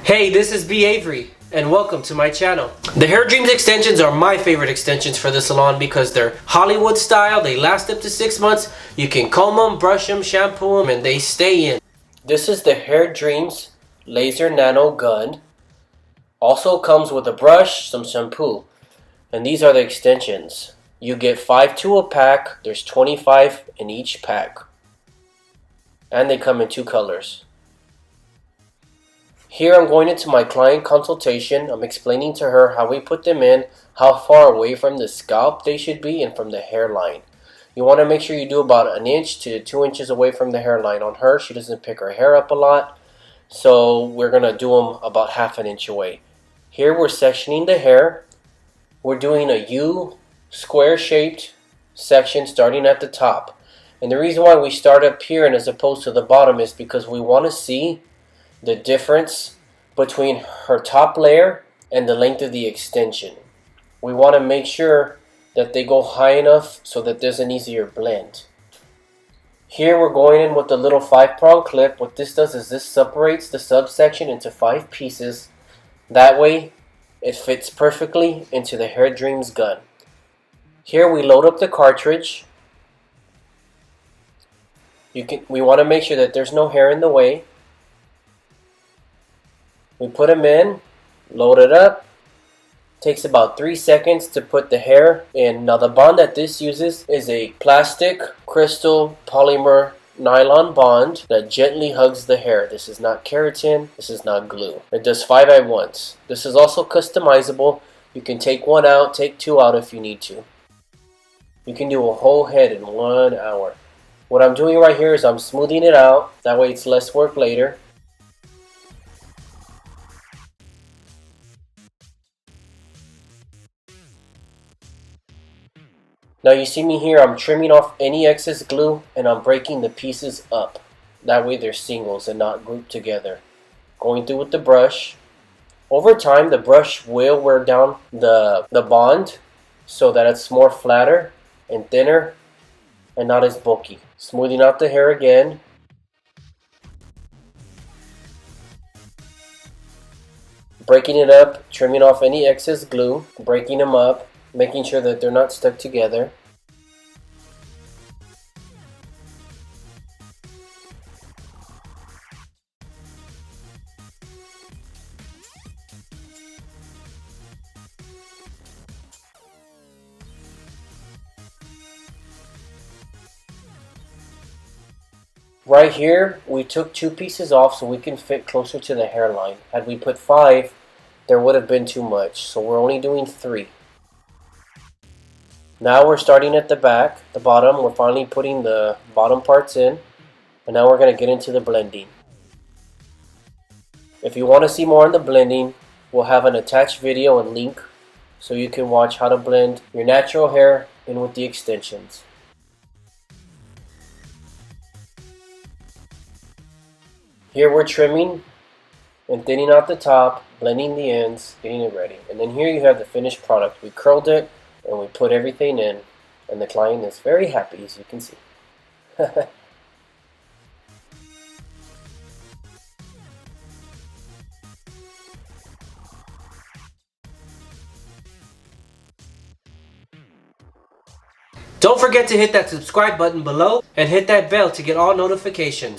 Hey, this is b.avery and welcome to my channel. The Hairdreams extensions are my favorite extensions for the salon because they're Hollywood style, they last up to 6 months, you can comb them, brush them, shampoo them, and they stay in. This is the Hairdreams Laser Nano gun. Also comes with a brush, some shampoo, and these are the extensions. You get 5 to a pack, there's 25 in each pack. And they come in 2 colors. Here I'm going into my client consultation. I'm explaining to her how we put them in, how far away from the scalp they should be, and from the hairline. You want to make sure you do about 1 inch to 2 inches away from the hairline. On her, she doesn't pick her hair up a lot, so we're going to do them about ½ an inch away. Here we're sectioning the hair. We're doing a U square shaped section starting at the top. And the reason why we start up here and as opposed to the bottom is because we want to see the difference between her top layer and the length of the extension. We want to make sure that they go high enough so that there's an easier blend. Here we're going in with the little 5-prong clip. What this does is this separates the subsection into 5 pieces. That way it fits perfectly into the Hairdreams gun. Here we load up the cartridge. We want to make sure that there's no hair in the way. We put them in, load it up. Takes about 3 seconds to put the hair in. Now the bond that this uses is a plastic crystal polymer nylon bond that gently hugs the hair. This is not keratin, this is not glue. It does 5 at once. This is also customizable. You can take 1 out, take 2 out if you need to. You can do a whole head in 1 hour. What I'm doing right here is I'm smoothing it out. That way it's less work later. Now you see me here, I'm trimming off any excess glue and I'm breaking the pieces up. That way they're singles and not grouped together. Going through with the brush. Over time the brush will wear down the bond so that it's more flatter and thinner and not as bulky. Smoothing out the hair again. Breaking it up, trimming off any excess glue, breaking them up. Making sure that they're not stuck together. Right here, we took 2 pieces off so we can fit closer to the hairline. Had we put 5, there would have been too much, so we're only doing 3. Now we're starting at the back, the bottom. We're finally putting the bottom parts in. And now we're going to get into the blending. If you want to see more on the blending, we'll have an attached video and link so you can watch how to blend your natural hair in with the extensions. Here we're trimming and thinning out the top, blending the ends, getting it ready. And then here you have the finished product. We curled it. And we put everything in, and the client is very happy, as you can see. Don't forget to hit that subscribe button below and hit that bell to get all notifications.